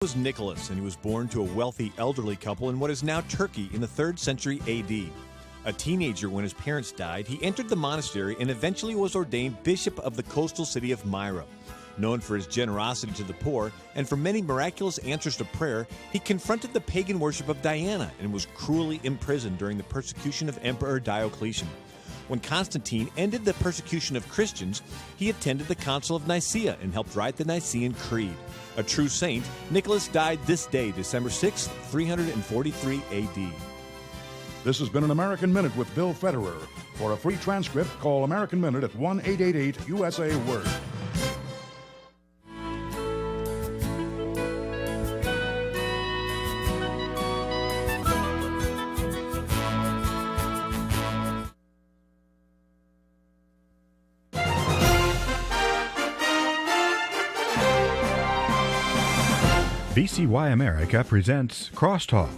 Was Nicholas, and he was born to a wealthy elderly couple in what is now Turkey in the 3rd century A.D. A teenager when his parents died, he entered the monastery and eventually was ordained bishop of the coastal city of Myra. Known for his generosity to the poor and for many miraculous answers to prayer, he confronted the pagan worship of Diana and was cruelly imprisoned during the persecution of Emperor Diocletian. When Constantine ended the persecution of Christians, he attended the Council of Nicaea and helped write the Nicene Creed. A true saint, Nicholas died this day, December 6, 343 A.D. This has been an American Minute with Bill Federer. For a free transcript, call American Minute at 1-888-USA-WORD. VCY America presents Crosstalk,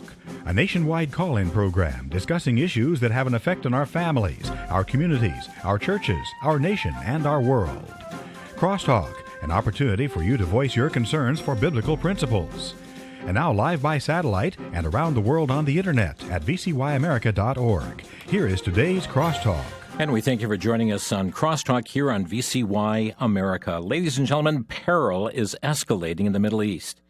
a nationwide call-in program discussing issues that have an effect on our families, our communities, our churches, our nation, and our world. Crosstalk, an opportunity for you to voice your concerns for biblical principles. And now live by satellite and around the world on the internet at vcyamerica.org. Here is today's Crosstalk. And we thank you for joining us on Crosstalk here on VCY America. Ladies and gentlemen, peril is escalating in the Middle East.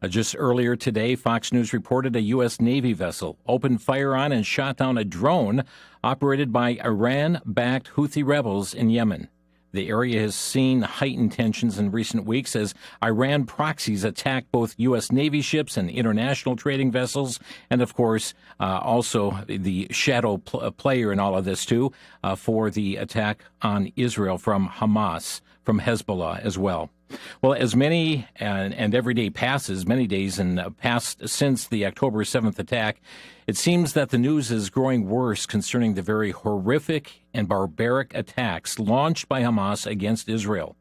Just earlier today, Fox News reported a U.S. Navy vessel opened fire on and shot down a drone operated by Iran-backed Houthi rebels in Yemen. The area has seen heightened tensions in recent weeks as Iran proxies attack both U.S. Navy ships and international trading vessels, and of course, also the shadow player in all of this too, for the attack on Israel from Hamas, from Hezbollah as well. Well, as many and every day passes, many days passed since the October 7th attack, it seems that the news is growing worse concerning the very horrific and barbaric attacks launched by Hamas against Israel.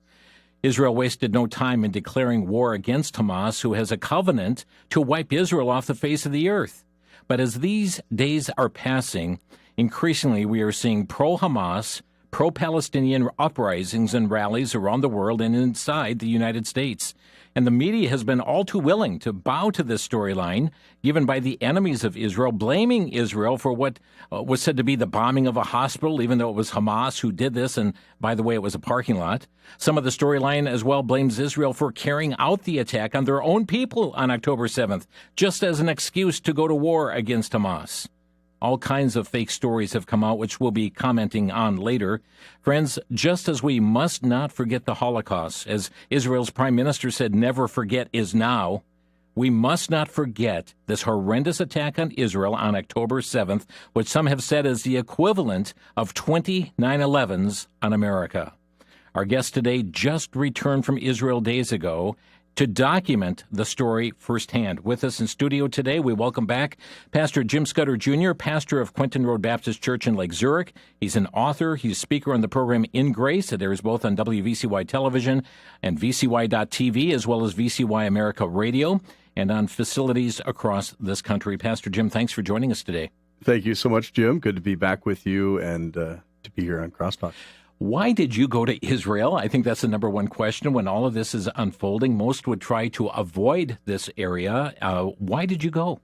Israel wasted no time in declaring war against Hamas, who has a covenant to wipe Israel off the face of the earth. But as these days are passing, increasingly we are seeing pro-Hamas, pro-Palestinian uprisings and rallies around the world and inside the United States. And the media has been all too willing to bow to this storyline given by the enemies of Israel, blaming Israel for what was said to be the bombing of a hospital, even though it was Hamas who did this. And by the way, it was a parking lot. Some of the storyline as well blames Israel for carrying out the attack on their own people on October 7th, just as an excuse to go to war against Hamas. All kinds of fake stories have come out, which we'll be commenting on later. Friends, just as we must not forget the Holocaust, as Israel's prime minister said, never forget is now, we must not forget this horrendous attack on Israel on October 7th, which some have said is the equivalent of 20 9/11s on America. Our guest today just returned from Israel days ago to document the story firsthand. With us in studio today, we welcome back Pastor Jim Schneider Jr., pastor of Quinton Road Baptist Church in Lake Zurich. He's an author. He's a speaker on the program In Grace. It airs both on WVCY Television and VCY.TV, as well as VCY America Radio, and on facilities across this country. Pastor Jim, thanks for joining us today. Thank you so much, Jim. Good to be back with you and to be here on Crosstalk. Why did you go to Israel? I think that's the number one question. When all of this is unfolding, most would try to avoid this area. Why did you go?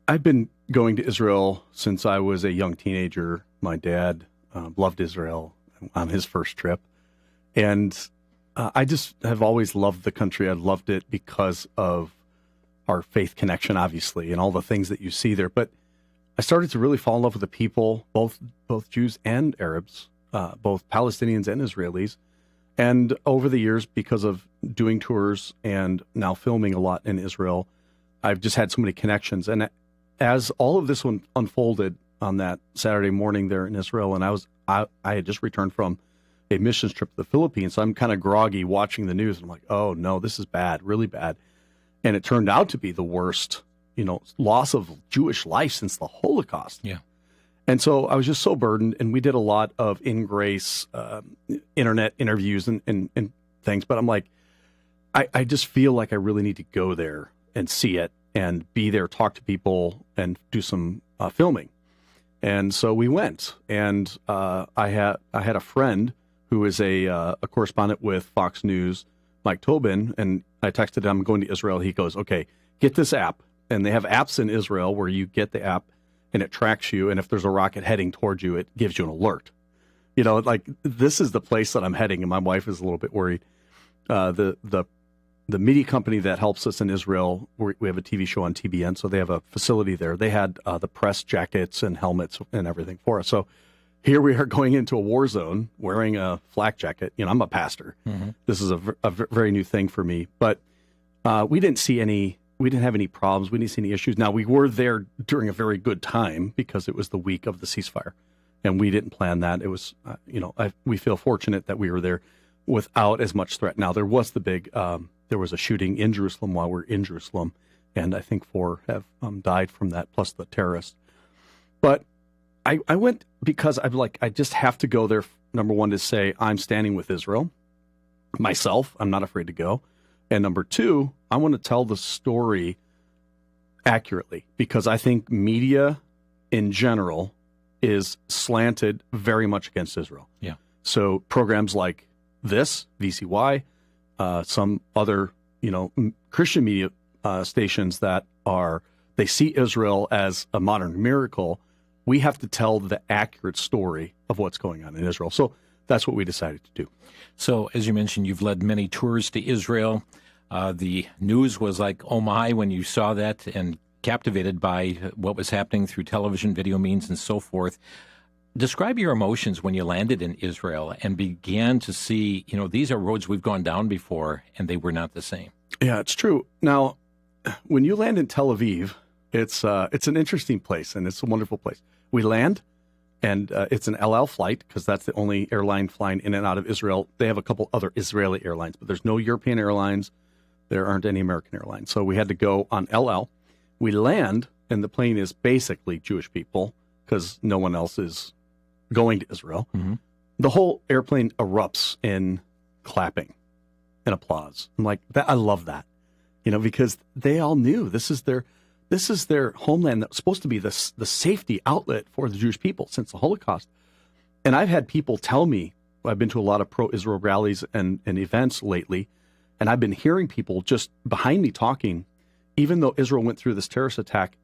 I've been going to Israel since I was a young teenager. My dad loved Israel on his first trip. And I just have always loved the country. I loved it because of our faith connection, obviously, and all the things that you see there. But I started to really fall in love with the people, both Jews and Arabs. Both Palestinians and Israelis. And over the years, because of doing tours and now filming a lot in Israel, I've just had so many connections. And as all of this one unfolded on that Saturday morning there in Israel, and I had just returned from a missions trip to the Philippines, so I'm kind of groggy watching the news. And I'm like, oh no, this is bad, really bad. And it turned out to be the worst, loss of Jewish life since the Holocaust. Yeah. And so I was just so burdened, and we did a lot of In Grace internet interviews and things. But I'm like, I just feel like I really need to go there and see it and be there, talk to people, and do some filming. And so we went, and I had a friend who is a correspondent with Fox News, Mike Tobin, and I texted him, I'm going to Israel. He goes, okay, get this app. And they have apps in Israel where you get the app and it tracks you. And if there's a rocket heading towards you, it gives you an alert. You know, like, this is the place that I'm heading. And my wife is a little bit worried. The media company that helps us in Israel, we have a TV show on TBN, so they have a facility there. They had the press jackets and helmets and everything for us. So here we are going into a war zone wearing a flak jacket. You know, I'm a pastor. Mm-hmm. This is a very new thing for me. But we didn't have any problems. We didn't see any issues. Now, we were there during a very good time because it was the week of the ceasefire, and we didn't plan that. It was, we feel fortunate that we were there without as much threat. Now, there was the big, there was a shooting in Jerusalem while we're in Jerusalem, and I think 4 have died from that, plus the terrorists. But I went because I'm like, I just have to go there, number one, to say I'm standing with Israel. Myself, I'm not afraid to go. And number 2, I want to tell the story accurately because I think media in general is slanted very much against Israel. Yeah. So programs like this, VCY, some other, Christian media stations that they see Israel as a modern miracle. We have to tell the accurate story of what's going on in Israel. So that's what we decided to do. So, as you mentioned, you've led many tours to Israel. The news was like, oh my, when you saw that and captivated by what was happening through television, video means, and so forth. Describe your emotions when you landed in Israel and began to see, these are roads we've gone down before, and they were not the same. Yeah, it's true. Now, when you land in Tel Aviv, it's an interesting place, and it's a wonderful place. We land, and it's an El Al flight, because that's the only airline flying in and out of Israel. They have a couple other Israeli airlines, but there's no European airlines. There aren't any American airlines. So we had to go on El Al. We land, and the plane is basically Jewish people, because no one else is going to Israel. Mm-hmm. The whole airplane erupts in clapping and applause. I'm like, I love that, because they all knew this is their homeland that was supposed to be the safety outlet for the Jewish people since the Holocaust. And I've had people tell me, I've been to a lot of pro-Israel rallies and events lately, and I've been hearing people just behind me talking, even though Israel went through this terrorist attack,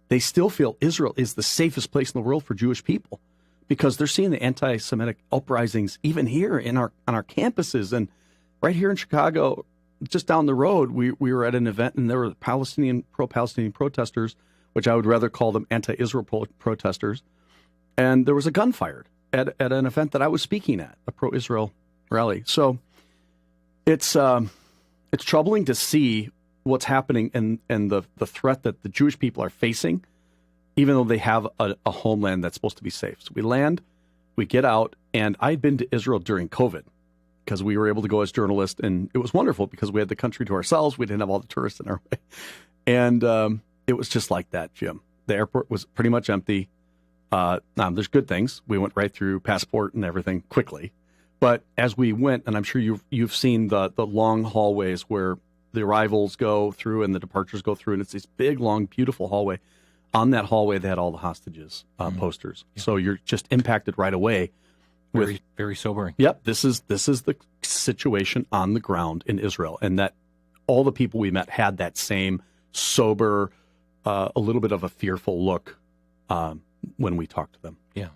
they still feel Israel is the safest place in the world for Jewish people because they're seeing the anti-Semitic uprisings even here on our campuses. And right here in Chicago, just down the road, we were at an event, and there were pro-Palestinian protesters, which I would rather call them anti-Israel protesters. And there was a gun fired at an event that I was speaking at, a pro-Israel rally. So it's troubling to see what's happening and the threat that the Jewish people are facing, even though they have a homeland that's supposed to be safe. So we land, we get out, and I'd been to Israel during COVID, because we were able to go as journalists, and it was wonderful because we had the country to ourselves. We didn't have all the tourists in our way. And it was just like that, Jim. The airport was pretty much empty. There's good things. We went right through passport and everything quickly. But as we went, and I'm sure you've seen the long hallways where the arrivals go through and the departures go through, and it's this big, long, beautiful hallway. On that hallway, they had all the hostages posters. Yeah. So you're just impacted right away. Very, very sobering. Yep, this is the situation on the ground in Israel, and that all the people we met had that same sober, a little bit of a fearful look when we talked to them. Yeah.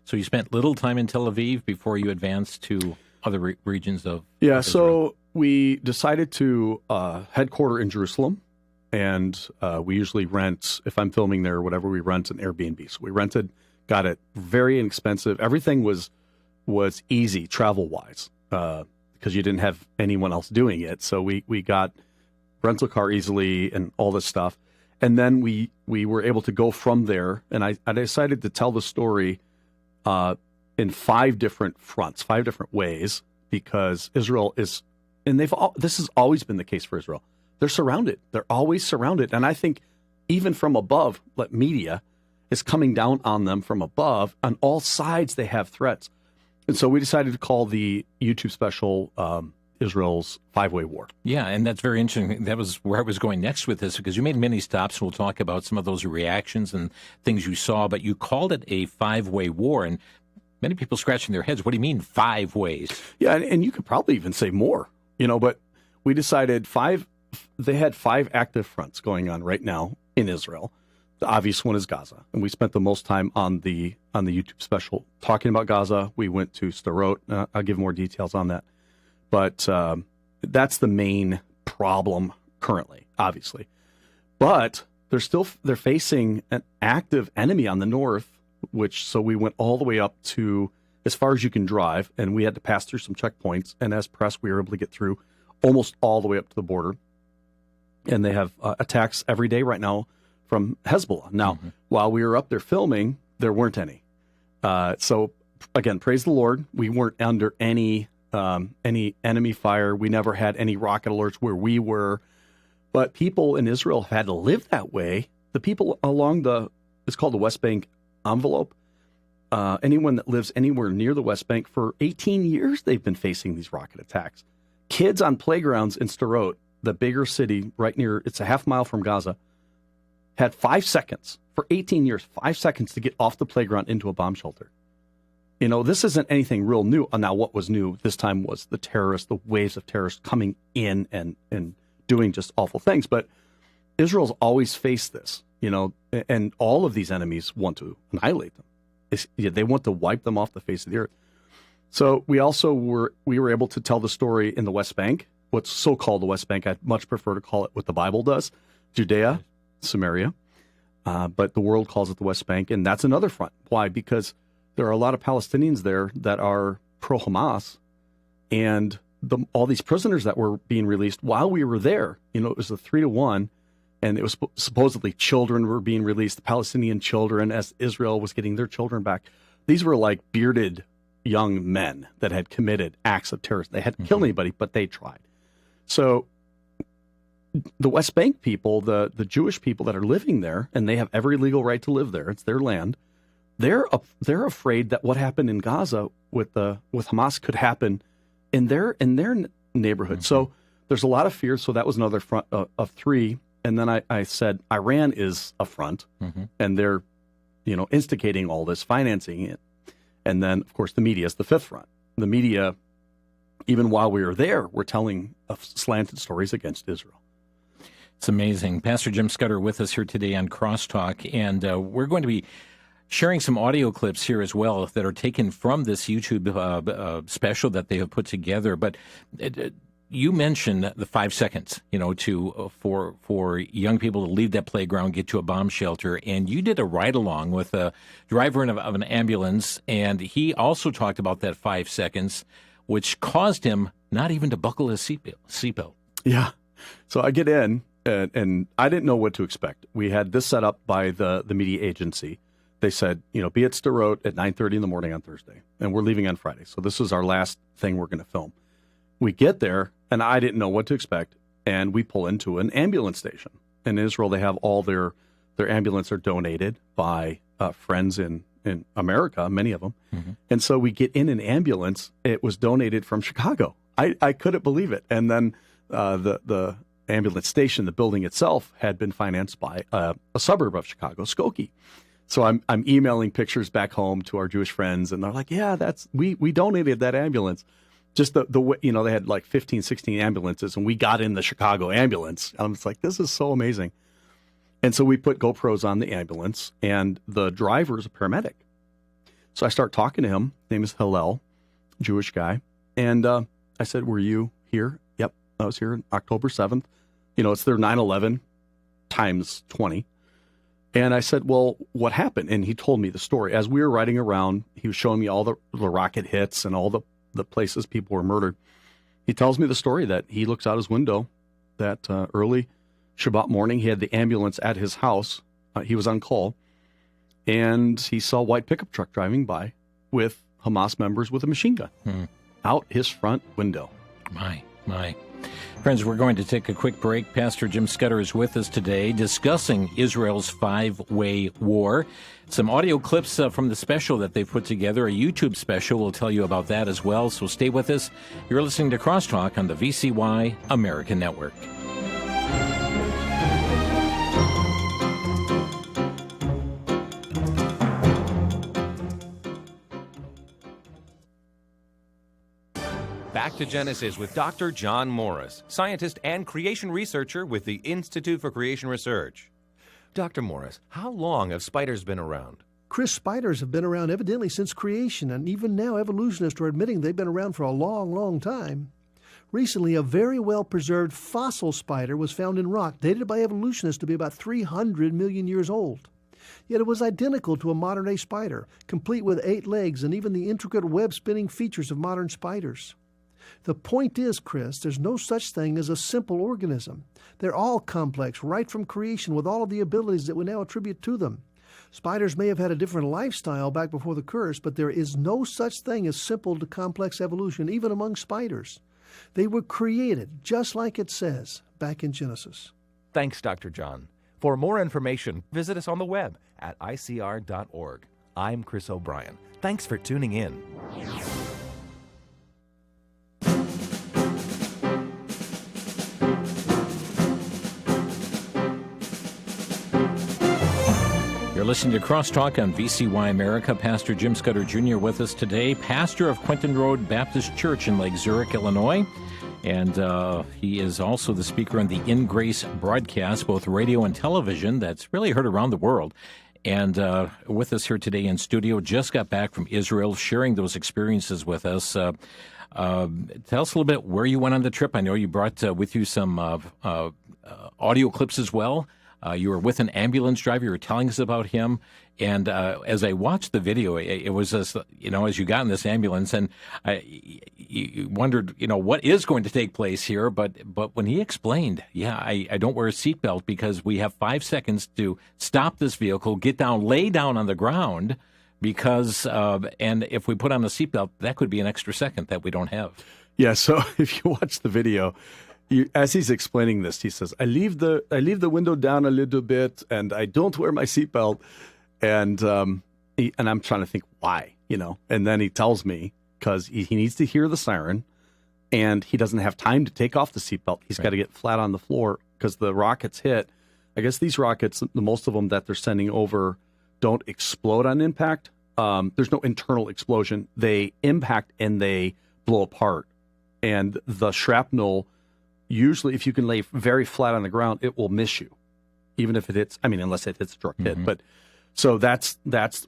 So you spent little time in Tel Aviv before you advanced to other regions of Israel. So we decided to headquarter in Jerusalem, and we usually rent, if I'm filming there or whatever, we rent an Airbnb. So we got it very inexpensive. Everything was easy travel-wise because you didn't have anyone else doing it. So we got rental car easily and all this stuff. And then we were able to go from there, and I decided to tell the story in 5 different fronts, 5 different ways, because Israel is, and this has always been the case for Israel. They're surrounded. They're always surrounded. And I think even from above, media is coming down on them from above. On all sides, they have threats. And so we decided to call the YouTube special Israel's 5-Way War. Yeah, and that's very interesting. That was where I was going next with this, because you made many stops, and we'll talk about some of those reactions and things you saw, but you called it a 5-way war, and many people scratching their heads. What do you mean 5 ways? Yeah, and you could probably even say more, but we decided they had 5 active fronts going on right now in Israel. The obvious one is Gaza, and we spent the most time on the YouTube special talking about Gaza. We went to Sderot. I'll give more details on that, but that's the main problem currently, obviously. But they're facing an active enemy on the north, so we went all the way up to as far as you can drive, and we had to pass through some checkpoints. And as press, we were able to get through almost all the way up to the border. And they have attacks every day right now from Hezbollah. Now, while we were up there filming, there weren't any. So again, praise the Lord, we weren't under any enemy fire. We never had any rocket alerts where we were. But people in Israel have had to live that way. The people along it's called the West Bank envelope. Anyone that lives anywhere near the West Bank, for 18 years, they've been facing these rocket attacks. Kids on playgrounds in Sderot, the bigger city right near, it's a half mile from Gaza, had 5 seconds for 18 years, 5 seconds to get off the playground into a bomb shelter. You know, this isn't anything real new. Now, what was new this time was the waves of terrorists coming in and doing just awful things. But Israel's always faced this, you know, and all of these enemies want to annihilate them. They want to wipe them off the face of the earth. So we were able to tell the story in the West Bank, what's so-called the West Bank. I'd much prefer to call it what the Bible does, Judea, Samaria. But the world calls it the West Bank, and that's another front. Why? Because there are a lot of Palestinians there that are pro-Hamas, and all these prisoners that were being released while we were there, you know, it was a 3-1, and it was supposedly children were being released, the Palestinian children, as Israel was getting their children back. These were like bearded young men that had committed acts of terrorism. They hadn't killed anybody, but they tried. So the West Bank people, the Jewish people that are living there, and they have every legal right to live there, it's their land, they're afraid that what happened in Gaza with Hamas could happen in their neighborhood. So there's a lot of fear. So that was another front of 3. And then I said Iran is a front, and they're, you know, instigating all this, financing it. And then, of course, the media is the 5th front. The media, even while we were there, were telling slanted stories against Israel. It's amazing. Pastor Jim Schneider with us here today on Crosstalk, and we're going to be sharing some audio clips here as well that are taken from this YouTube special that they have put together. But you mentioned the 5 seconds, you know, for young people to leave that playground, get to a bomb shelter, and you did a ride along with a driver of an ambulance, and he also talked about that 5 seconds, which caused him not even to buckle his seatbelt. Yeah. So I get in, and I didn't know what to expect. We had this set up by the media agency. They said, you know, be at Sderot at 9:30 in the morning on Thursday, and we're leaving on Friday. So this is our last thing we're going to film. We get there, and I didn't know what to expect, and we pull into an ambulance station. In Israel, they have all their ambulances are donated by friends in America, many of them. And so we get in an ambulance. It was donated from Chicago. I couldn't believe it. And then the ambulance station, the building itself, had been financed by a suburb of Chicago, Skokie. So I'm emailing pictures back home to our Jewish friends, and they're like, yeah, we donated that ambulance. Just the way, you know, they had like 15, 16 ambulances, and we got in the Chicago ambulance. I'm just like, this is so amazing. And so we put GoPros on the ambulance, and the driver is a paramedic. So I start talking to him. His name is Hillel, Jewish guy. And I said, were you here? Yep, I was here October 7th. You know, it's their 9/11 times 20. And I said, well, what happened? And he told me the story. As we were riding around, he was showing me all the rocket hits and all the places people were murdered. He tells me the story that he looks out his window that early Shabbat morning, he had the ambulance at his house. He was on call, and he saw a white pickup truck driving by with Hamas members with a machine gun out his front window. My. Friends, we're going to take a quick break. Pastor Jim Schneider is with us today discussing Israel's 5-way war. Some audio clips from the special that they've put together, a YouTube special. We'll tell you about that as well, so stay with us. You're listening to Crosstalk on the VCY America Network. Back to Genesis with Dr. John Morris, scientist and creation researcher with the Institute for Creation Research. Dr. Morris, how long have spiders been around? Chris, spiders have been around evidently since creation, and even now evolutionists are admitting they've been around for a long, long time. Recently, a very well-preserved fossil spider was found in rock, dated by evolutionists to be about 300 million years old. Yet it was identical to a modern-day spider, complete with 8 legs and even the intricate web-spinning features of modern spiders. The point is, Chris, there's no such thing as a simple organism. They're all complex, right from creation, with all of the abilities that we now attribute to them. Spiders may have had a different lifestyle back before the curse, but there is no such thing as simple to complex evolution, even among spiders. They were created, just like it says, back in Genesis. Thanks, Dr. John. For more information, visit us on the web at icr.org. I'm Chris O'Brien. Thanks for tuning in. You're listening to Crosstalk on VCY America. Pastor Jim Schneider Jr. with us today, pastor of Quinton Road Baptist Church in Lake Zurich, Illinois. And he is also the speaker on the In Grace broadcast, both radio and television, that's really heard around the world. And with us here today in studio, just got back from Israel, sharing those experiences with us. Tell us a little bit where you went on the trip. I know you brought with you some audio clips as well. You were with an ambulance driver. You were telling us about him. And as I watched the video, it was just, as you got in this ambulance, and you wondered, what is going to take place here. But when he explained, I don't wear a seatbelt because we have 5 seconds to stop this vehicle, get down, lay down on the ground, because, and if we put on a seatbelt, that could be an extra second that we don't have. Yeah, so if you watch the video, as he's explaining this, he says, I leave the window down a little bit, and I don't wear my seatbelt. And and I'm trying to think why, And then he tells me because he needs to hear the siren, and he doesn't have time to take off the seatbelt. He's got to get flat on the floor because the rockets hit. I guess these rockets, most of them that they're sending over, don't explode on impact. There's no internal explosion. They impact and they blow apart. And the shrapnel, usually if you can lay very flat on the ground, it will miss you, even if it hits, unless it hits a direct hit. But so that's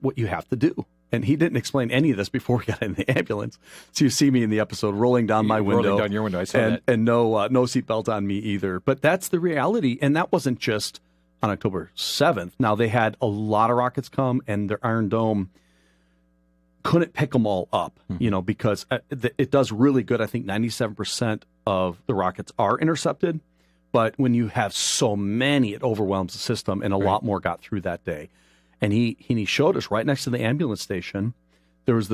what you have to do. And he didn't explain any of this before we got in the ambulance. So you see me in the episode rolling down my window. Rolling down your window, I saw that. And no seatbelt on me either. But that's the reality. And that wasn't just on October 7th. Now, they had a lot of rockets come, and their Iron Dome couldn't pick them all up, because it does really good. I think 97% of the rockets are intercepted. But when you have so many, it overwhelms the system, and a lot more got through that day. And he showed us right next to the ambulance station, there was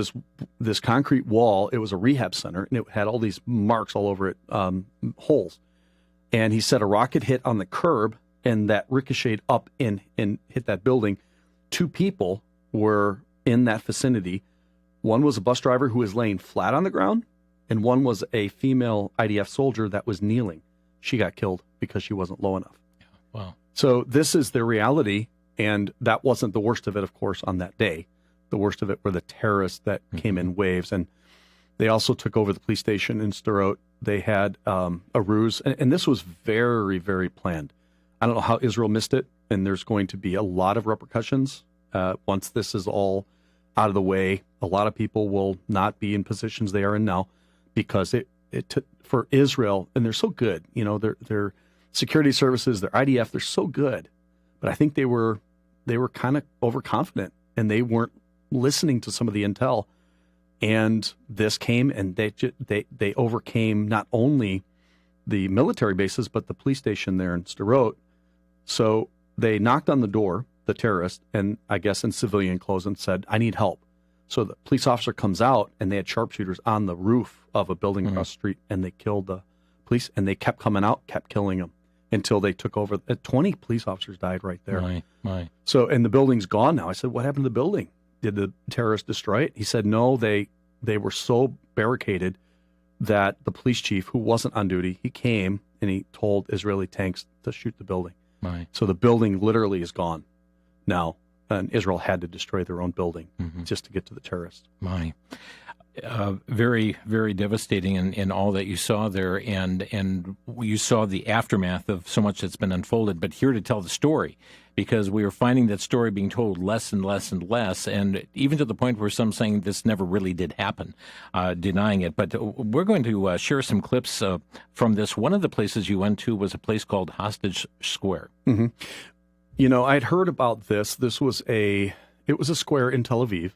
this concrete wall. It was a rehab center, and it had all these marks all over it, holes. And he said a rocket hit on the curb, and that ricocheted up and hit that building. 2 people were in that vicinity. One was a bus driver who was laying flat on the ground, and one was a female IDF soldier that was kneeling. She got killed because she wasn't low enough. Yeah. Wow. So this is the reality. And that wasn't the worst of it, of course, on that day. The worst of it were the terrorists that came in waves. And they also took over the police station in Sderot. They had a ruse. And this was very, very planned. I don't know how Israel missed it. And there's going to be a lot of repercussions once this is all out of the way. A lot of people will not be in positions they are in now because it took for Israel. And they're so good. Their security services, their IDF, they're so good. But I think they were kind of overconfident, and they weren't listening to some of the intel. And this came, and they overcame not only the military bases but the police station there in Sderot. So they knocked on the door, the terrorist, and I guess in civilian clothes, and said, "I need help." So the police officer comes out, and they had sharpshooters on the roof of a building across the street, and they killed the police. And they kept coming out, kept killing them. Until they took over. 20 police officers died right there. My. So, and the building's gone now. I said, what happened to the building? Did the terrorists destroy it? He said, no, they were so barricaded that the police chief, who wasn't on duty, he came and he told Israeli tanks to shoot the building. So the building literally is gone now. And Israel had to destroy their own building just to get to the terrorists. Very, very devastating in all that you saw there, and you saw the aftermath of so much that's been unfolded. But here to tell the story, because we are finding that story being told less and less and less, and even to the point where some saying this never really did happen, denying it. But we're going to share some clips from this. One of the places you went to was a place called Hostage Square. Mm-hmm. You know, I'd heard about this. It was a square in Tel Aviv.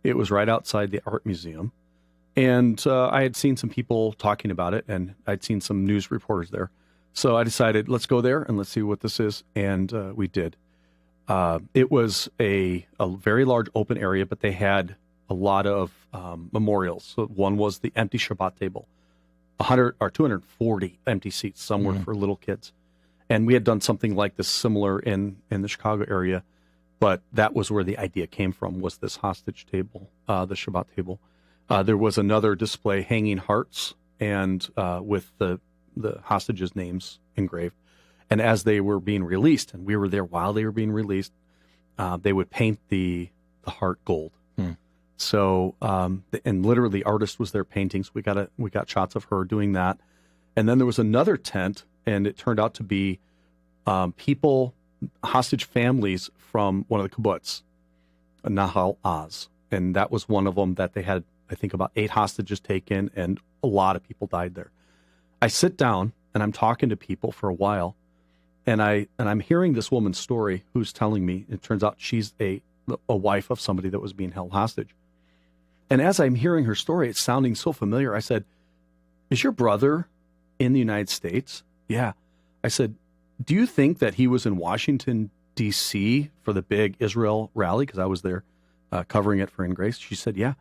It was right outside the art museum. And I had seen some people talking about it, and I'd seen some news reporters there. So I decided, let's go there and let's see what this is. And we did. It was a very large open area, but they had a lot of memorials. So one was the empty Shabbat table, 100 or 240 empty seats somewhere for little kids. And we had done something like this similar in the Chicago area, but that was where the idea came from, was this hostage table, the Shabbat table. There was another display hanging hearts and with the hostages' names engraved. And as they were being released, and we were there while they were being released, they would paint the heart gold. So, and literally, the artist was there painting. So we got shots of her doing that. And then there was another tent, and it turned out to be people, hostage families from one of the kibbutz, Nahal Oz. And that was one of them that they had, I think, about 8 hostages taken, and a lot of people died there. I sit down and I'm talking to people for a while, and I'm hearing this woman's story, who's telling me it turns out she's a wife of somebody that was being held hostage. And as I'm hearing her story, it's sounding so familiar. I said, "Is your brother in the United States?" "Yeah." I said, "Do you think that he was in Washington, D.C. for the big Israel rally?" Because I was there covering it for In Grace. She said, "Yeah."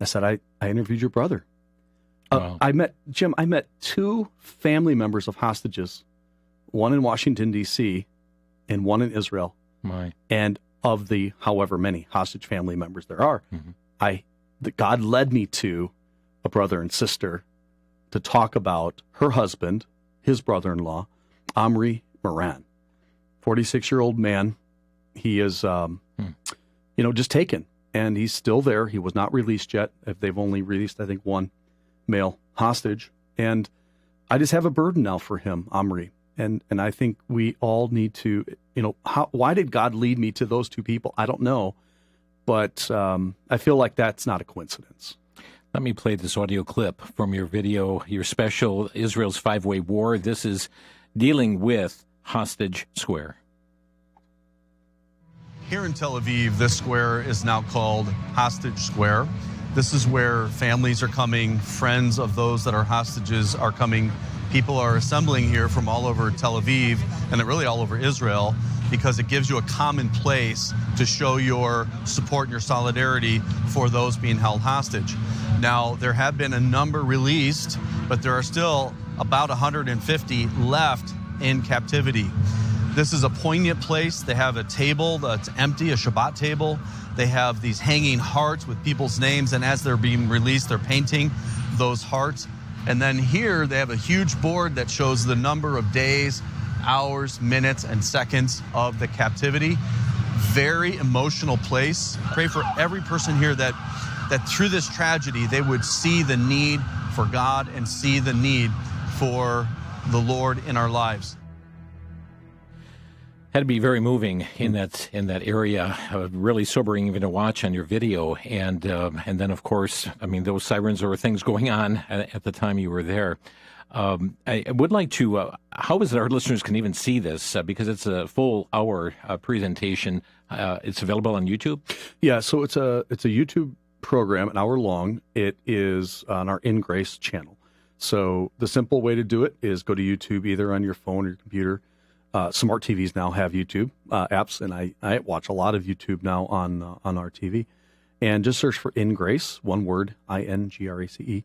I said, I interviewed your brother. Wow. I met 2 family members of hostages, one in Washington, D.C., and one in Israel. And of the however many hostage family members there are, God led me to a brother and sister to talk about her husband, his brother-in-law, Omri Moran, 46-year-old man. He is, just taken. And he's still there. He was not released yet. They've only released, I think, one male hostage. And I just have a burden now for him, Omri. And I think we all need to, why did God lead me to those 2 people? I don't know. But I feel like that's not a coincidence. Let me play this audio clip from your video, your special, Israel's 5-Way War. This is dealing with Hostage Square. Here in Tel Aviv, this square is now called Hostage Square. This is where families are coming, friends of those that are hostages are coming. People are assembling here from all over Tel Aviv and really all over Israel, because it gives you a common place to show your support and your solidarity for those being held hostage. Now, there have been a number released, but there are still about 150 left in captivity. This is a poignant place. They have a table that's empty, a Shabbat table. They have these hanging hearts with people's names, and as they're being released, they're painting those hearts. And then here they have a huge board that shows the number of days, hours, minutes, and seconds of the captivity. Very emotional place. Pray for every person here that through this tragedy, they would see the need for God and see the need for the Lord in our lives. Had to be very moving in that area, really sobering even to watch on your video, and then of course, I mean, those sirens or things going on at the time you were there. I would like to. How is it our listeners can even see this? Because it's a full hour presentation. It's available on YouTube. Yeah, so it's a YouTube program, an hour long. It is on our In Grace channel. So the simple way to do it is go to YouTube, either on your phone or your computer. Smart TVs now have YouTube apps, and I watch a lot of YouTube now on our TV. And just search for In Grace, one word, INGRACE,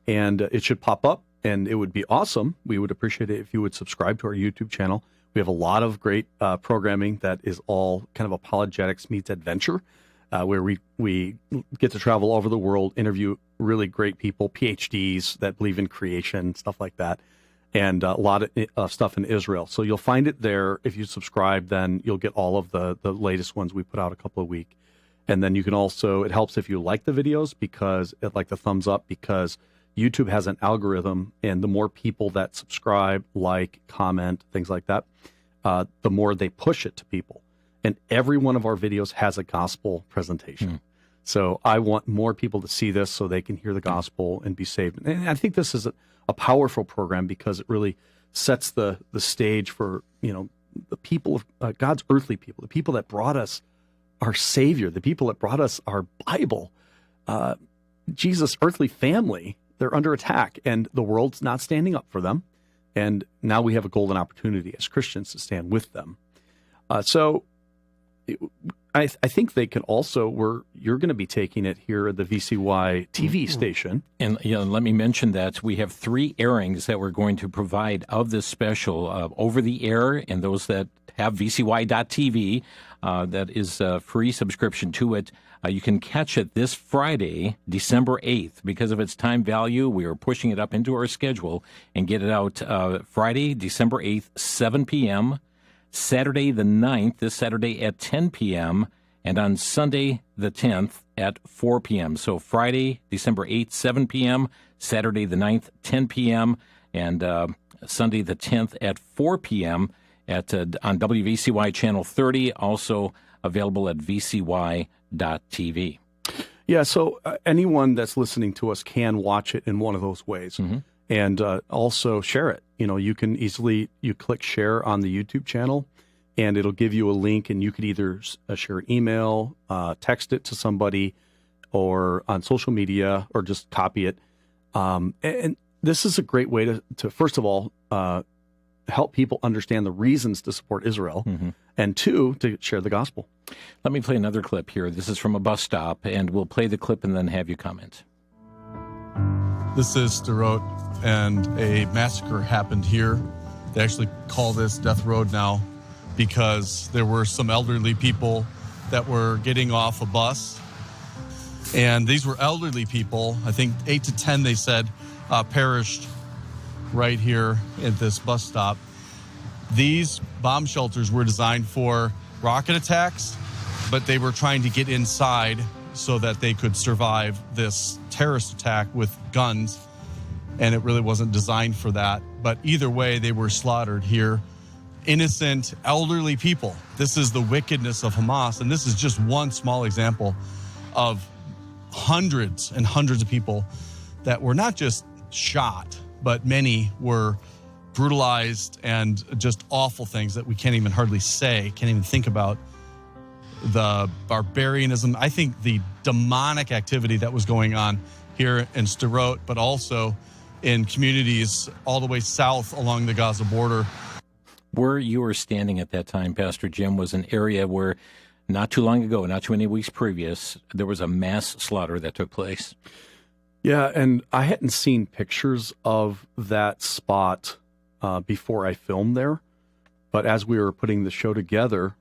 and it should pop up. And it would be awesome. We would appreciate it if you would subscribe to our YouTube channel. We have a lot of great programming that is all kind of apologetics meets adventure, where we get to travel all over the world, interview really great people, PhDs that believe in creation, stuff like that. And a lot of stuff in Israel. So you'll find it there. If you subscribe, then you'll get all of the latest ones we put out a couple of weeks. And then you can also, it helps if you like the videos, because it like the thumbs up, because YouTube has an algorithm, and the more people that subscribe, like, comment, things like that, the more they push it to people. And every one of our videos has a gospel presentation. So I want more people to see this so they can hear the gospel and be saved. And I think this is a powerful program, because it really sets the stage for, the people of God's earthly people, the people that brought us our Savior, the people that brought us our Bible, Jesus' earthly family. They're under attack, and the world's not standing up for them. And now we have a golden opportunity as Christians to stand with them. I think they can also, you're going to be taking it here at the VCY TV station. And let me mention that we have 3 airings that we're going to provide of this special over the air, and those that have VCY.TV, that is a free subscription to it. You can catch it this Friday, December 8th. Because of its time value, we are pushing it up into our schedule and get it out Friday, December 8th, 7 p.m., Saturday the 9th, this Saturday at 10 p.m., and on Sunday the 10th at 4 p.m. So Friday, December 8th, 7 p.m., Saturday the 9th, 10 p.m., and Sunday the 10th at 4 p.m. on WVCY Channel 30, also available at VCY.TV. Yeah, so anyone that's listening to us can watch it in one of those ways. And also share it. You can you click share on the YouTube channel, and it'll give you a link, and you could either share an email, text it to somebody, or on social media, or just copy it. And this is a great way to first of all, help people understand the reasons to support Israel, and 2, to share the gospel. Let me play another clip here. This is from a bus stop, and we'll play the clip and then have you comment. This is Sderot, and a massacre happened here. They actually call this Death Road now because there were some elderly people that were getting off a bus. And these were elderly people. I think 8 to 10, they said, perished right here at this bus stop. These bomb shelters were designed for rocket attacks, but they were trying to get inside so that they could survive this terrorist attack with guns, and it really wasn't designed for that. But either way, they were slaughtered here. Innocent, elderly people. This is the wickedness of Hamas, and this is just one small example of hundreds and hundreds of people that were not just shot, but many were brutalized, and just awful things that we can't even hardly say, can't even think about. The barbarianism, I think the demonic activity that was going on here in Sderot, but also in communities all the way south along the Gaza border. Where you were standing at that time, Pastor Jim, was an area where not too long ago, not too many weeks previous, there was a mass slaughter that took place. Yeah, and I hadn't seen pictures of that spot before I filmed there, but as we were putting the show together,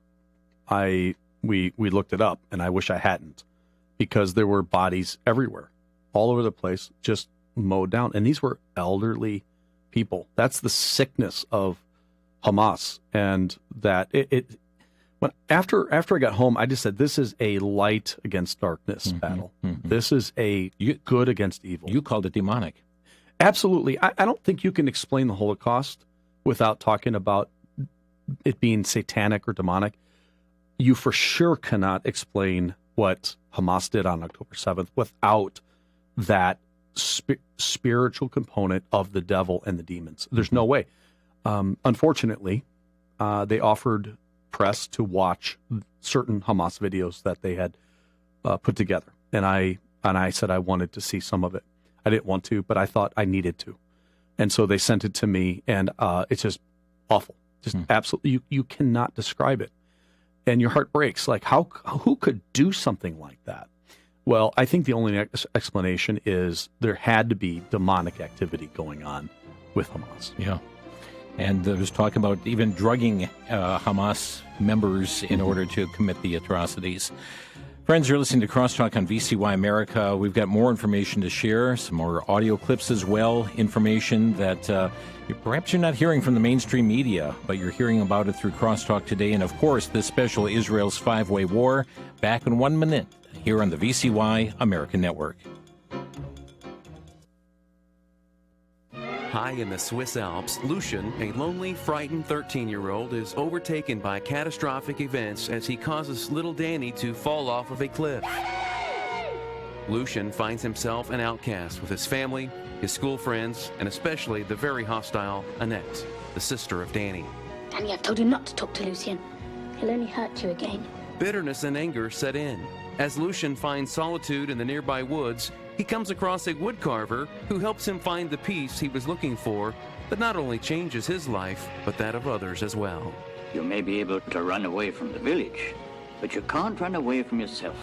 we looked it up, and I wish I hadn't, because there were bodies everywhere, all over the place, just mowed down. And these were elderly people. That's the sickness of Hamas. And that after I got home, I just said, this is a light against darkness battle. This is a good against evil. You called it demonic. Absolutely. I don't think you can explain the Holocaust without talking about it being satanic or demonic. You for sure cannot explain what Hamas did on October 7th without that spiritual component of the devil and the demons. There's no way. Unfortunately, they offered press to watch certain Hamas videos that they had put together. And I said I wanted to see some of it. I didn't want to, but I thought I needed to. And so they sent it to me, and it's just awful. Just absolutely, you cannot describe it. And your heart breaks. Like, who could do something like that? Well, I think the only explanation is there had to be demonic activity going on with Hamas. Yeah. And there was talk about even drugging Hamas members in order to commit the atrocities. Friends, you're listening to Crosstalk on VCY America. We've got more information to share, some more audio clips as well, information that perhaps you're not hearing from the mainstream media, but you're hearing about it through Crosstalk today. And, of course, this special Israel's 5-Way War, back in 1 minute, here on the VCY America Network. High in the Swiss Alps, Lucian, a lonely, frightened 13-year-old, is overtaken by catastrophic events as he causes little Danny to fall off of a cliff. Lucian finds himself an outcast with his family, his school friends, and especially the very hostile Annette, the sister of Danny. Danny, I've told you not to talk to Lucian. He'll only hurt you again. Bitterness and anger set in. As Lucian finds solitude in the nearby woods, he comes across a woodcarver who helps him find the peace he was looking for that not only changes his life, but that of others as well. You may be able to run away from the village, but you can't run away from yourself.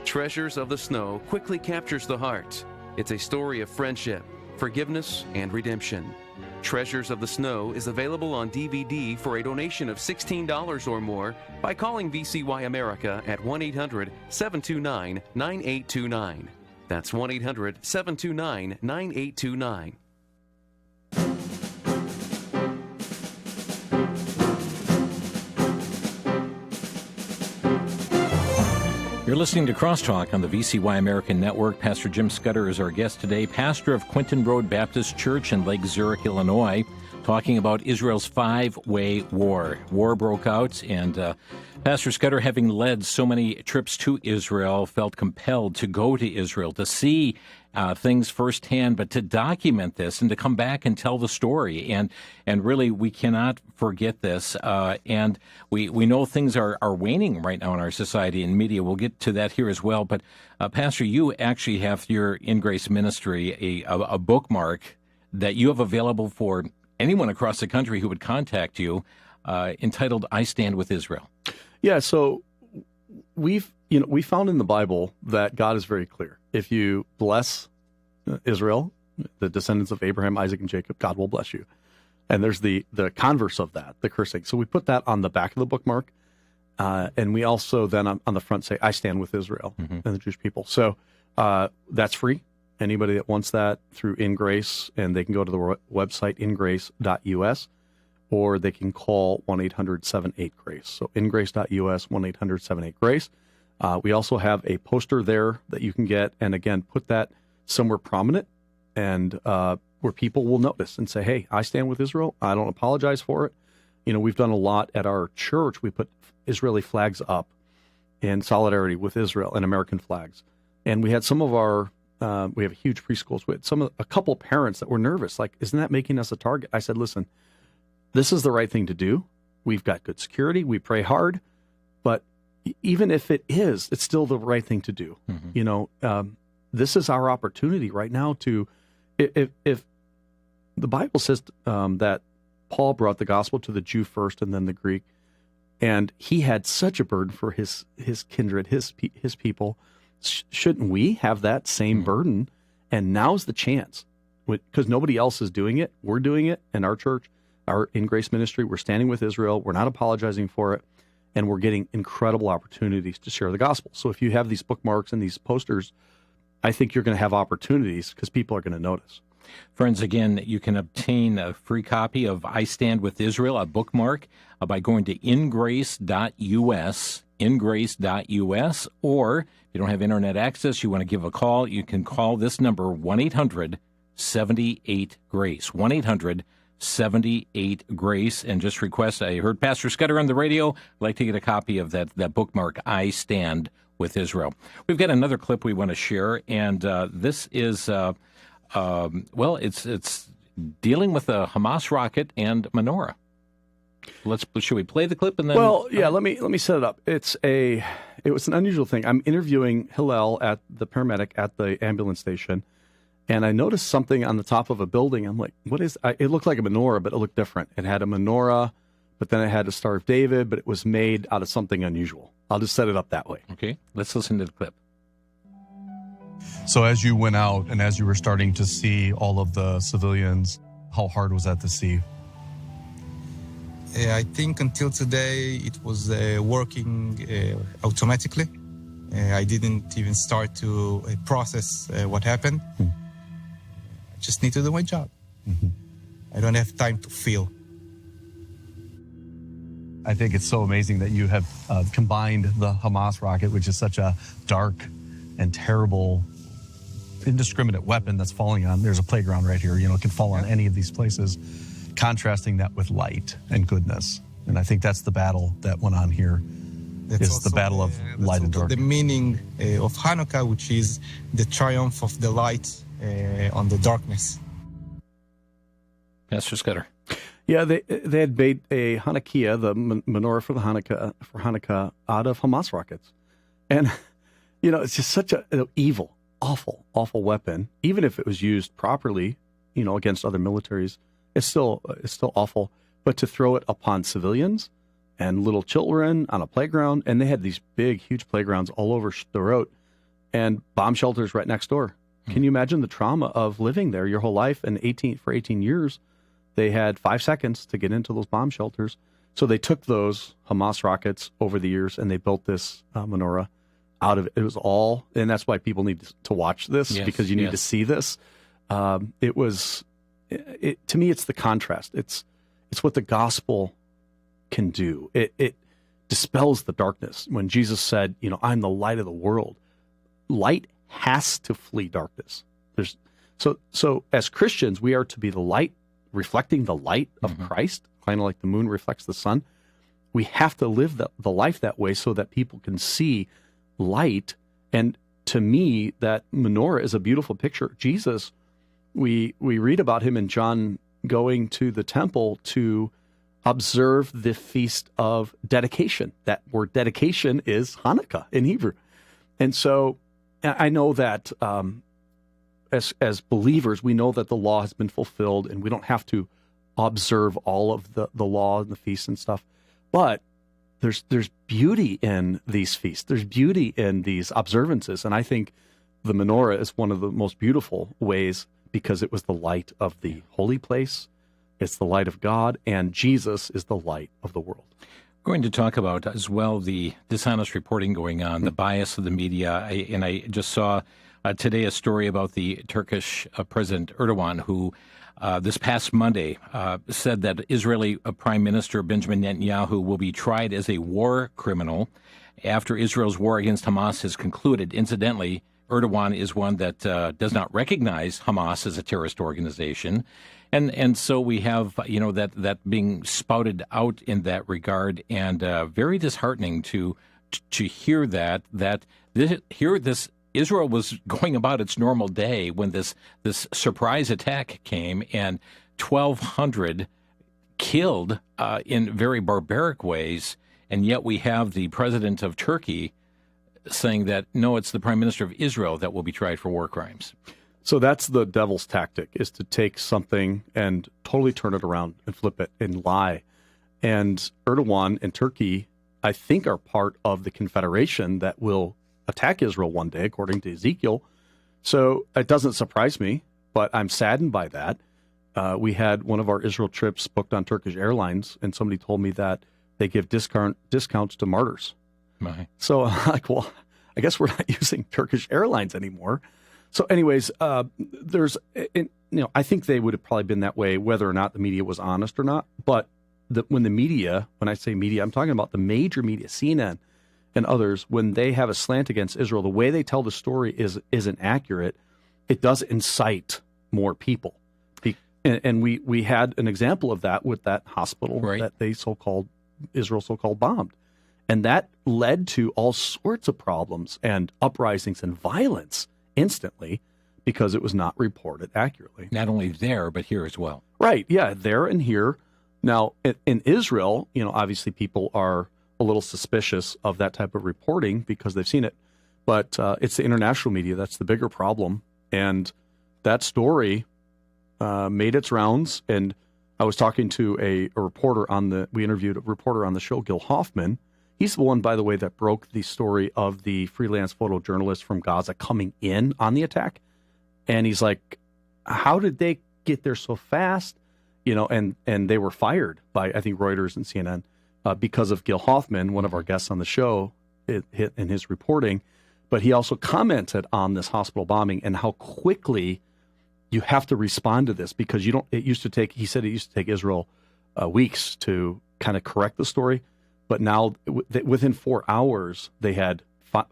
Treasures of the Snow quickly captures the heart. It's a story of friendship, forgiveness, and redemption. Treasures of the Snow is available on DVD for a donation of $16 or more by calling VCY America at 1-800-729-9829. That's 1-800-729-9829. You're listening to Crosstalk on the VCY American Network. Pastor Jim Schneider is our guest today, pastor of Quinton Road Baptist Church in Lake Zurich, Illinois, talking about Israel's 5-Way War. War broke out, and Pastor Schneider, having led so many trips to Israel, felt compelled to go to Israel to see things firsthand, but to document this and to come back and tell the story. And really, we cannot forget this. And we know things are waning right now in our society and media. We'll get to that here as well. But Pastor, you actually have your In Grace ministry a bookmark that you have available for anyone across the country who would contact you, entitled "I Stand with Israel." Yeah. So we found in the Bible that God is very clear. If you bless Israel, the descendants of Abraham, Isaac, and Jacob, God will bless you. And there's the converse of that, the cursing. So we put that on the back of the bookmark. And we also then on the front say, "I stand with Israel," and the Jewish people. So that's free. Anybody that wants that through In Grace, and they can go to the website, ingrace.us, or they can call 1-800-78-GRACE. So ingrace.us, 1-800-78-GRACE. We also have a poster there that you can get, and again, put that somewhere prominent, and where people will notice and say, "Hey, I stand with Israel. I don't apologize for it." We've done a lot at our church. We put Israeli flags up in solidarity with Israel and American flags. And we had some of our, we have huge preschools with a couple parents that were nervous, like, "Isn't that making us a target?" I said, "Listen, this is the right thing to do. We've got good security. We pray hard, but even if it is, it's still the right thing to do." This is our opportunity right now to, if the Bible says that Paul brought the gospel to the Jew first and then the Greek, and he had such a burden for his kindred, his people, shouldn't we have that same burden? And now's the chance, because nobody else is doing it. We're doing it in our church, our In Grace ministry. We're standing with Israel. We're not apologizing for it. And we're getting incredible opportunities to share the gospel. So if you have these bookmarks and these posters, I think you're going to have opportunities because people are going to notice. Friends, again, you can obtain a free copy of I Stand with Israel, a bookmark, by going to ingrace.us, ingrace.us, or if you don't have internet access, you want to give a call, you can call this number, 1-800-78-GRACE, 1-800-78-GRACE, and just request, I heard Pastor Schneider on the radio, I'd like to get a copy of that bookmark, I Stand with Israel. We've got another clip we want to share, and this is, it's dealing with a Hamas rocket and menorah. Should we play the clip and then? Well, yeah. Let me set it up. It was an unusual thing. I'm interviewing Hillel, at the paramedic at the ambulance station, and I noticed something on the top of a building. I'm like, what is? It looked like a menorah, but it looked different. It had a menorah, but then it had a Star of David, but it was made out of something unusual. I'll just set it up that way. Okay, let's listen to the clip. So as you went out and as you were starting to see all of the civilians, how hard was that to see? I think until today it was working automatically. I didn't even start to process what happened. I just need to do my job. I don't have time to feel. I think it's so amazing that you have combined the Hamas rocket, which is such a dark and terrible, indiscriminate weapon that's falling on. There's a playground right here. It can fall on any of these places. Contrasting that with light and goodness. And I think that's the battle that went on here. Is the battle of light and darkness. The meaning of Hanukkah, which is the triumph of the light on the darkness. Pastor Scudder. Yeah, they had made a Hanukkah, the menorah for Hanukkah, out of Hamas rockets, and it's just such an evil, awful weapon. Even if it was used properly, against other militaries, it's still awful. But to throw it upon civilians and little children on a playground, and they had these big, huge playgrounds all over Sderot, and bomb shelters right next door. Can you imagine the trauma of living there your whole life? And for 18 years. They had 5 seconds to get into those bomb shelters. So they took those Hamas rockets over the years and they built this menorah out of it. It was all, and that's why people need to watch this, because you need to see this. To me, it's the contrast. It's what the gospel can do. It dispels the darkness. When Jesus said, I'm the light of the world, light has to flee darkness. So as Christians, we are to be the light, reflecting the light of Christ, kind of like the moon reflects the sun. We have to live the life that way so that people can see light. And to me, that menorah is a beautiful picture. Jesus, we read about him in John going to the temple to observe the feast of dedication. That word dedication is Hanukkah in Hebrew. And so I know that as believers, we know that the law has been fulfilled and we don't have to observe all of the law and the feasts and stuff. But there's beauty in these feasts. There's beauty in these observances. And I think the menorah is one of the most beautiful ways because it was the light of the holy place. It's the light of God, and Jesus is the light of the world. We're going to talk about as well the dishonest reporting going on, the bias of the media. I just saw today a story about the Turkish President Erdogan, who this past Monday said that Israeli Prime Minister Benjamin Netanyahu will be tried as a war criminal after Israel's war against Hamas has concluded. Incidentally, Erdogan is one that does not recognize Hamas as a terrorist organization. And so we have, that being spouted out in that regard, and very disheartening to hear that Israel was going about its normal day when this surprise attack came and 1,200 killed in very barbaric ways, and yet we have the president of Turkey saying that, no, it's the prime minister of Israel that will be tried for war crimes. So that's the devil's tactic, is to take something and totally turn it around and flip it and lie. And Erdogan and Turkey, I think, are part of the confederation that will attack Israel one day, according to Ezekiel. So it doesn't surprise me, but I'm saddened by that. We had one of our Israel trips booked on Turkish Airlines, and somebody told me that they give discounts to martyrs. My. So I'm like, well, I guess we're not using Turkish Airlines anymore. So anyways, I think they would have probably been that way whether or not the media was honest or not. But when I say media, I'm talking about the major media, CNN and others, when they have a slant against Israel, the way they tell the story isn't accurate. It does incite more people. And we had an example of that with that hospital that Israel so-called bombed. And that led to all sorts of problems and uprisings and violence instantly because it was not reported accurately. Not only there, but here as well. Right. Yeah, there and here. Now, in Israel, obviously people are a little suspicious of that type of reporting because they've seen it. But it's the international media that's the bigger problem. And that story made its rounds. And I was talking to a reporter we interviewed a reporter on the show, Gil Hoffman. He's the one, by the way, that broke the story of the freelance photojournalist from Gaza coming in on the attack. And he's like, how did they get there so fast? And they were fired by, I think, Reuters and CNN because of Gil Hoffman, one of our guests on the show, in his reporting. But he also commented on this hospital bombing and how quickly you have to respond to this, because he said it used to take Israel weeks to kind of correct the story. But now within 4 hours, they had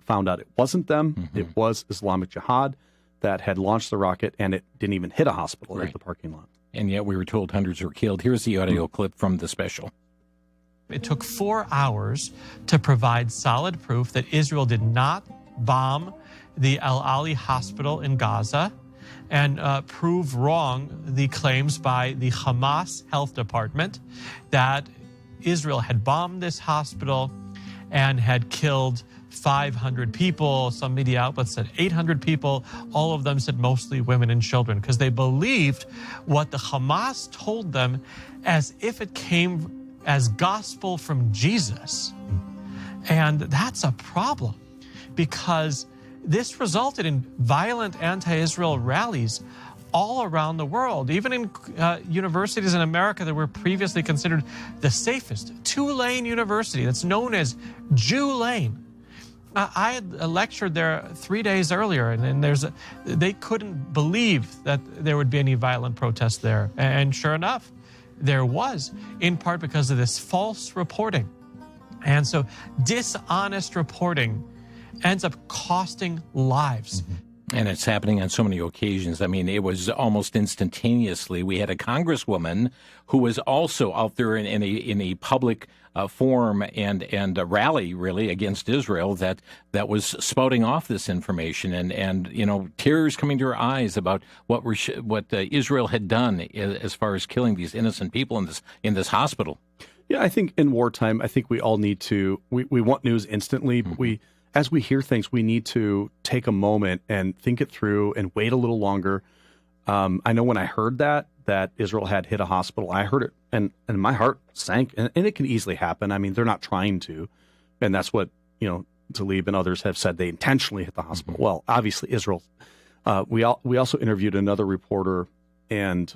found out it wasn't them. Mm-hmm. It was Islamic Jihad that had launched the rocket, and it didn't even hit a hospital. It hit the parking lot. And yet we were told hundreds were killed. Here's the audio clip from the special. It took 4 hours to provide solid proof that Israel did not bomb the Al Ali hospital in Gaza and prove wrong the claims by the Hamas health department that Israel had bombed this hospital and had killed 500 people. Some media outlets said 800 people. All of them said mostly women and children, because they believed what the Hamas told them as if it came as gospel from Jesus. And that's a problem, because this resulted in violent anti-Israel rallies all around the world, even in universities in America that were previously considered the safest. Tulane University, that's known as Jew Lane. I had lectured there 3 days earlier, and they couldn't believe that there would be any violent protests there. And sure enough, there was, in part because of this false reporting. And so dishonest reporting ends up costing lives. Mm-hmm. And it's happening on so many occasions. I mean, it was almost instantaneously. We had a congresswoman who was also out there in a public forum and a rally, really, against Israel that was spouting off this information and tears coming to her eyes about what Israel had done as far as killing these innocent people in this hospital. Yeah, I think in wartime, I think we all need to. We want news instantly, but as we hear things, we need to take a moment and think it through and wait a little longer. I know when I heard that Israel had hit a hospital, I heard it and my heart sank. And it can easily happen. I mean, they're not trying to. And that's what, Talib and others have said. They intentionally hit the hospital. Mm-hmm. Well, obviously, Israel. We also interviewed another reporter, and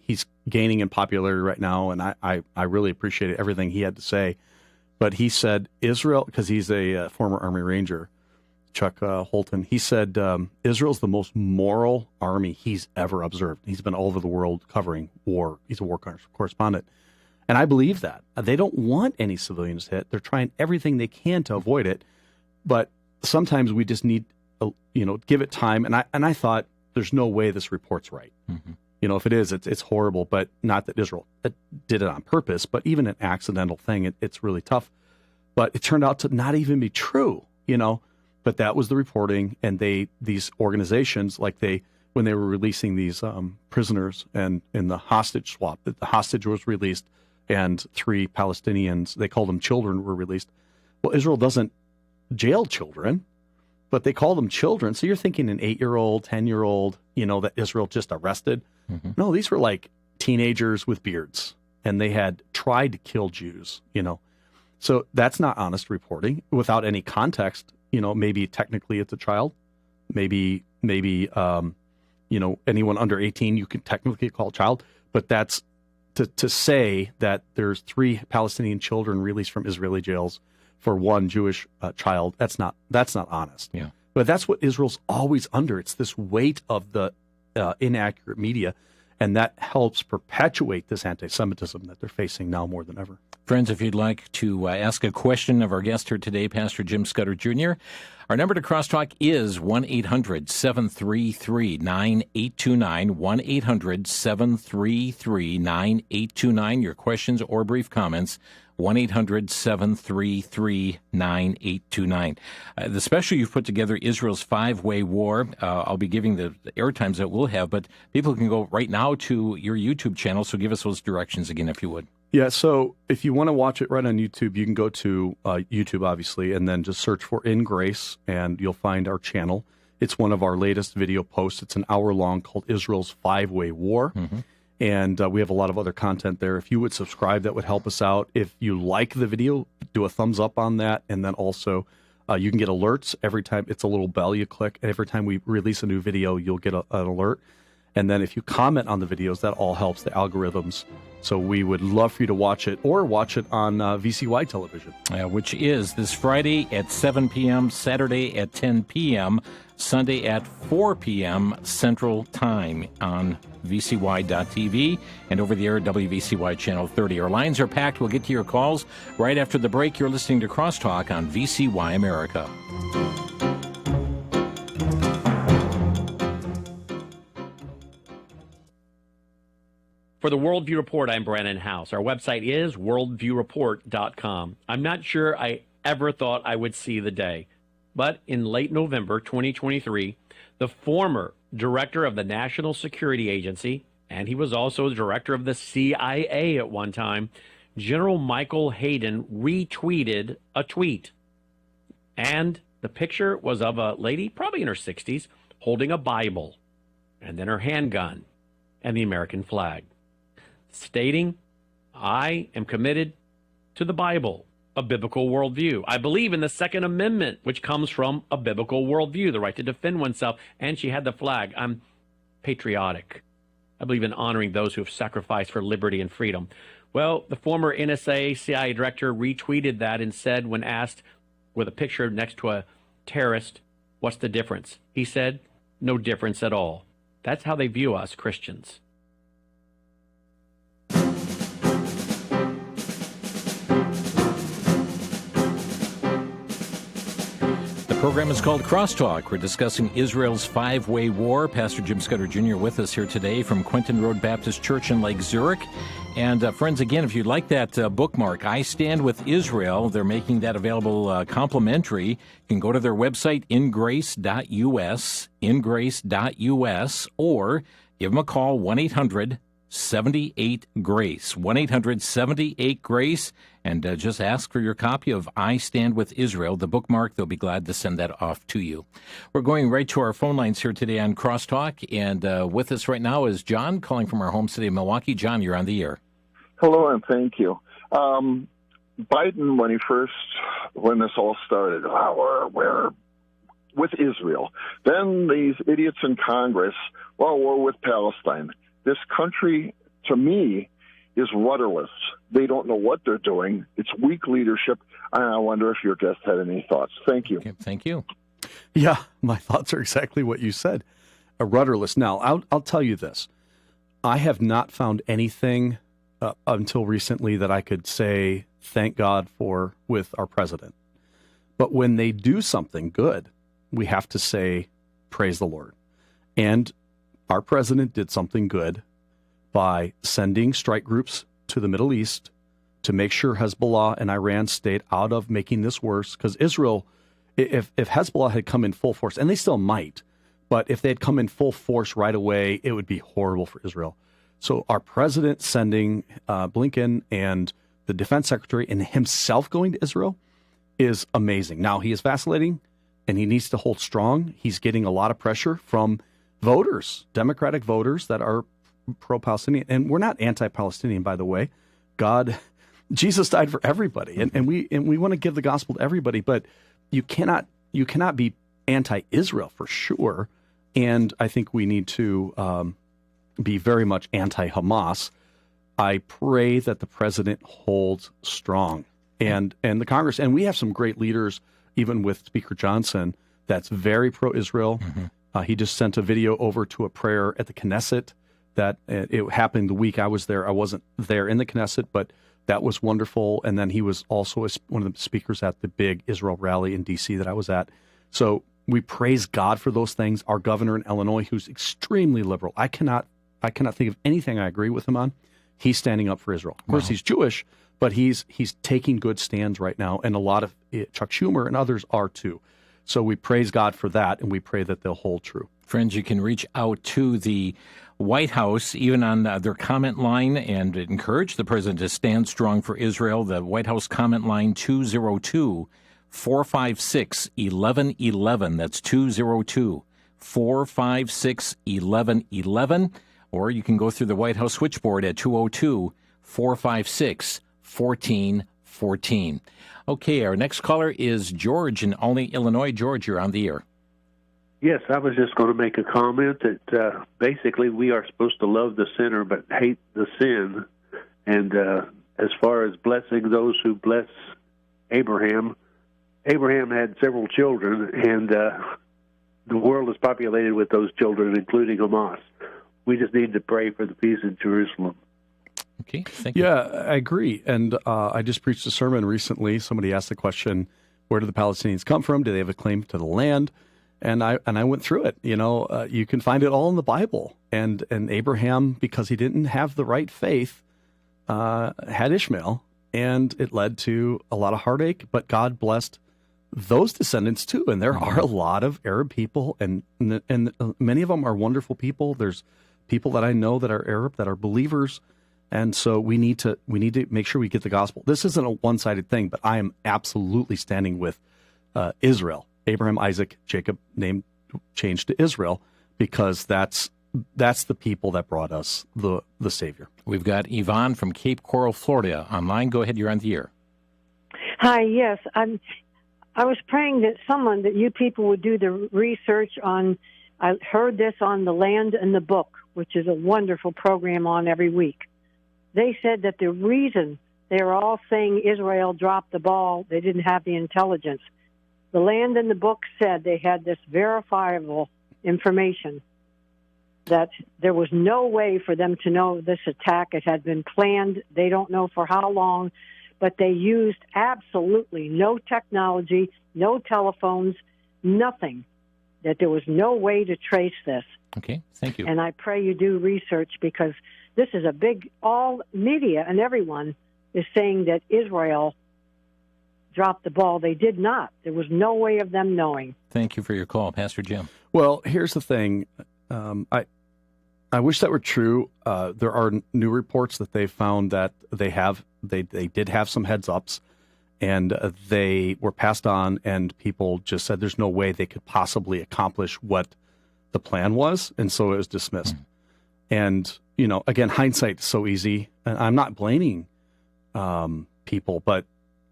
he's gaining in popularity right now. And I really appreciated everything he had to say. But he said Israel, because he's a former Army Ranger, Chuck Holton, he said Israel's the most moral army he's ever observed. He's been all over the world covering war. He's a war correspondent. And I believe that. They don't want any civilians hit. They're trying everything they can to avoid it. But sometimes we just need, give it time. And I thought, there's no way this report's right. Mm-hmm. If it is, it's horrible, but not that Israel did it on purpose, but even an accidental thing, it's really tough. But it turned out to not even be true, but that was the reporting. And these organizations, when they were releasing these prisoners and in the hostage swap, that the hostage was released and 3 Palestinians, they called them children, were released. Well, Israel doesn't jail children, but they call them children. So you're thinking an 8-year-old, 10-year-old, that Israel just arrested. Mm-hmm. No, these were like teenagers with beards, and they had tried to kill Jews, So that's not honest reporting without any context. Maybe technically it's a child. Maybe anyone under 18 you can technically call a child. But that's to say that there's 3 Palestinian children released from Israeli jails for 1 Jewish child. That's not honest. Yeah. But that's what Israel's always under. It's this weight of the inaccurate media, and that helps perpetuate this anti-Semitism that they're facing now more than ever. Friends, if you'd like to ask a question of our guest here today, Pastor Jim Scudder Jr., our number to Crosstalk is 1-800-733-9829, 1-800-733-9829. Your questions or brief comments, 1-800-733-9829. The special you've put together, Israel's 5-Way War, I'll be giving the airtimes that we'll have, but people can go right now to your YouTube channel, so give us those directions again, if you would. Yeah, so if you want to watch it right on YouTube, you can go to YouTube, obviously, and then just search for In Grace, and you'll find our channel. It's one of our latest video posts. It's an hour long, called Israel's 5-Way War. Mm-hmm. And we have a lot of other content there. If you would subscribe, that would help us out. If you like the video, do a thumbs up on that. And then also, you can get alerts every time. It's a little bell you click. And every time we release a new video, you'll get an alert. And then if you comment on the videos, that all helps the algorithms. So we would love for you to watch it or watch it on VCY television. Which is this Friday at 7 p.m., Saturday at 10 p.m., Sunday at 4 p.m. Central Time on VCY.tv and over the air at WVCY Channel 30. Our lines are packed. We'll get to your calls right after the break. You're listening to Crosstalk on VCY America. For the Worldview Report, I'm Brandon House. Our website is worldviewreport.com. I'm not sure I ever thought I would see the day, but in late November 2023, the former director of the National Security Agency, and he was also the director of the CIA at one time, General Michael Hayden, retweeted a tweet. And the picture was of a lady, probably in her 60s, holding a Bible, and then her handgun, and the American flag, stating, I am committed to the Bible, a biblical worldview. I believe in the Second Amendment, which comes from a biblical worldview, the right to defend oneself. And she had the flag. I'm patriotic. I believe in honoring those who have sacrificed for liberty and freedom. Well, the former NSA CIA director retweeted that and said, when asked with a picture next to a terrorist, what's the difference? He said, no difference at all. That's how they view us Christians. The program is called Crosstalk. We're discussing Israel's five-way war. Pastor Jim Schneider Jr. with us here today from Quentin Road Baptist Church in Lake Zurich. And friends, again, if you'd like that bookmark, I Stand With Israel, they're making that available complimentary. You can go to their website, ingrace.us, or give them a call, 1-800-78-GRACE, 1-800-78-GRACE, and just ask for your copy of I Stand With Israel, the bookmark. They'll be glad to send that off to you. We're going right to our phone lines here today on Crosstalk, and with us right now is John, calling from our home city of Milwaukee. John, you're on the air. Hello, and thank you. Biden, when this all started, we're with Israel. Then these idiots in Congress, we're with Palestine. This country, to me, is rudderless. They don't know what they're doing. It's weak leadership, and I wonder if your guest had any thoughts. Thank you. Okay, thank you. Yeah, my thoughts are exactly what you said. A rudderless. Now, I'll tell you this. I have not found anything until recently that I could say thank God for with our president. But when they do something good, we have to say praise the Lord. And our president did something good by sending strike groups to the Middle East to make sure Hezbollah and Iran stayed out of making this worse. Because Israel, if Hezbollah had come in full force, and they still might, but if they had come in full force right away, it would be horrible for Israel. So our president sending Blinken and the defense secretary and himself going to Israel is amazing. Now, he is vacillating, and he needs to hold strong. He's getting a lot of pressure from voters, Democratic voters that are pro-Palestinian. And we're not anti-Palestinian, by the way. Jesus died for everybody, and we want to give the gospel to everybody. But you cannot be anti-Israel for sure. And I think we need to be very much anti-Hamas. I pray that the president holds strong, and the Congress, and we have some great leaders, even with Speaker Johnson, that's very pro-Israel. Mm-hmm. He just sent a video over to a prayer at the Knesset that it happened the week I was there. I wasn't there in the Knesset, but that was wonderful. And then he was also one of the speakers at the big Israel rally in D.C. that I was at. So we praise God for those things. Our governor in Illinois, who's extremely liberal, I cannot think of anything I agree with him on. He's standing up for Israel. Of course, he's Jewish, but he's taking good stands right now, and a lot of Chuck Schumer and others are too. So we praise God for that, and we pray that they'll hold true. Friends, you can reach out to the White House, even on their comment line, and encourage the president to stand strong for Israel. The White House comment line, 202-456-1111. That's 202-456-1111. Or you can go through the White House switchboard at 202-456-1414. Okay, our next caller is George in Olney, Illinois. George, you're on the air. Yes, I was just going to make a comment that basically we are supposed to love the sinner but hate the sin. And as far as blessing those who bless Abraham had several children, and the world is populated with those children, including Hamas. We just need to pray for the peace in Jerusalem. Okay, thank you. Yeah, I agree. And I just preached a sermon recently. Somebody asked the question, where do the Palestinians come from? Do they have a claim to the land? And I went through it. You can find it all in the Bible. And Abraham, because he didn't have the right faith, had Ishmael, and it led to a lot of heartache. But God blessed those descendants too. And there are a lot of Arab people, and many of them are wonderful people. There's people that I know that are Arab that are believers. And so we need to make sure we get the gospel. This isn't a one-sided thing, but I am absolutely standing with Israel. Abraham, Isaac, Jacob, name changed to Israel, because that's the people that brought us the Savior. We've got Yvonne from Cape Coral, Florida, online. Go ahead, you're on the air. Hi, yes. I was praying that you people would do the research on, I heard this on The Land and the Book, which is a wonderful program on every week. They said that the reason they were all saying Israel dropped the ball, they didn't have the intelligence. The Land and the Book said they had this verifiable information that there was no way for them to know this attack. It had been planned. They don't know for how long, but they used absolutely no technology, no telephones, nothing, that there was no way to trace this. Okay, thank you. And I pray you do research, because this is all media and everyone is saying that Israel dropped the ball. They did not. There was no way of them knowing. Thank you for your call, Pastor Jim. Well, here's the thing. I wish that were true. There are new reports that they found that they did have some heads ups, and they were passed on, and people just said there's no way they could possibly accomplish what the plan was, and so it was dismissed. And again, hindsight is so easy, and I'm not blaming people, but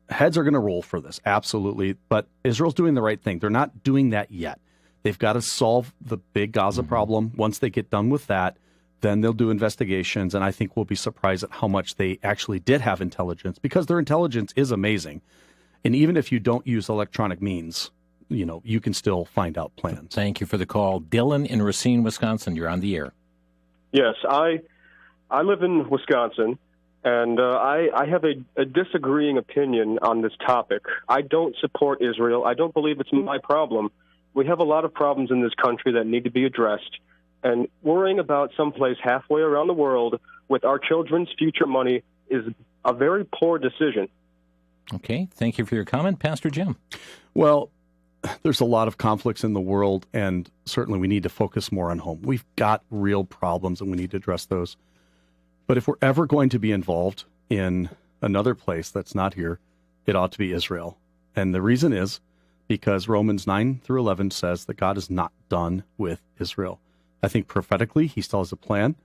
heads are going to roll for this, absolutely. But Israel's doing the right thing. They're not doing that yet. They've got to solve the big Gaza problem. Once they get done with that, then they'll do investigations, and I think we'll be surprised at how much they actually did have intelligence, because their intelligence is amazing. And even if you don't use electronic means, you can still find out plans. Thank you for the call. Dylan in Racine, Wisconsin, you're on the air. Yes, I live in Wisconsin, and I have a disagreeing opinion on this topic. I don't support Israel. I don't believe it's my problem. We have a lot of problems in this country that need to be addressed, and worrying about someplace halfway around the world with our children's future money is a very poor decision. Okay, thank you for your comment, Pastor Jim. Well, there's a lot of conflicts in the world, and certainly we need to focus more on home. We've got real problems, and we need to address those. But if we're ever going to be involved in another place that's not here, it ought to be Israel. And the reason is because Romans 9 through 11 says that God is not done with Israel. I think prophetically, he still has a plan.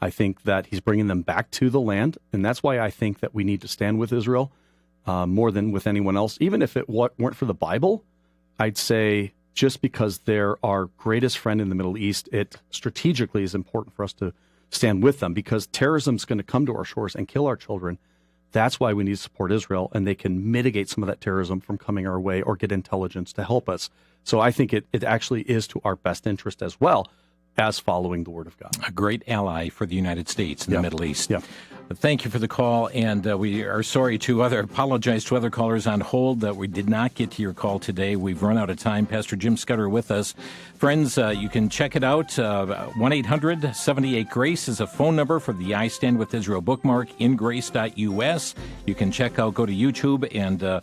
I think that he's bringing them back to the land, and that's why I think that we need to stand with Israel more than with anyone else. Even if it weren't for the Bible, I'd say just because they're our greatest friend in the Middle East, it strategically is important for us to stand with them, because terrorism is going to come to our shores and kill our children. That's why we need to support Israel, and they can mitigate some of that terrorism from coming our way or get intelligence to help us. So I think it actually is to our best interest as well as following the Word of God. A great ally for the United States in the Middle East. Yeah. Thank you for the call, and we are sorry to apologize to other callers on hold that we did not get to your call today. We've run out of time. Pastor Jim Schneider with us. Friends, you can check it out. 1-800-78-GRACE is a phone number for the I Stand With Israel bookmark, ingrace.us. You can go to YouTube and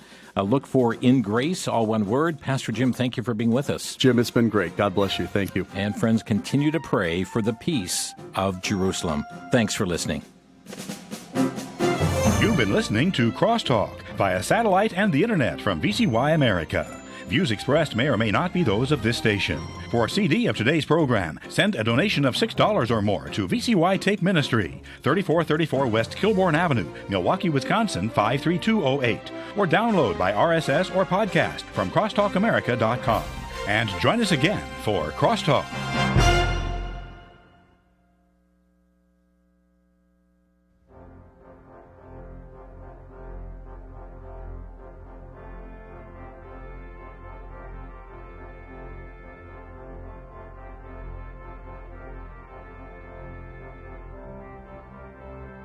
look for In Grace, all one word. Pastor Jim, thank you for being with us. Jim, it's been great. God bless you. Thank you. And friends, continue to pray for the peace of Jerusalem. Thanks for listening. You've been listening to Crosstalk via satellite and the internet from VCY America. Views expressed may or may not be those of this station. For a CD of today's program, send a donation of $6 or more to VCY Tape Ministry, 3434 West Kilbourne Avenue, Milwaukee, Wisconsin, 53208, or download by RSS or podcast from crosstalkamerica.com. and join us again for Crosstalk.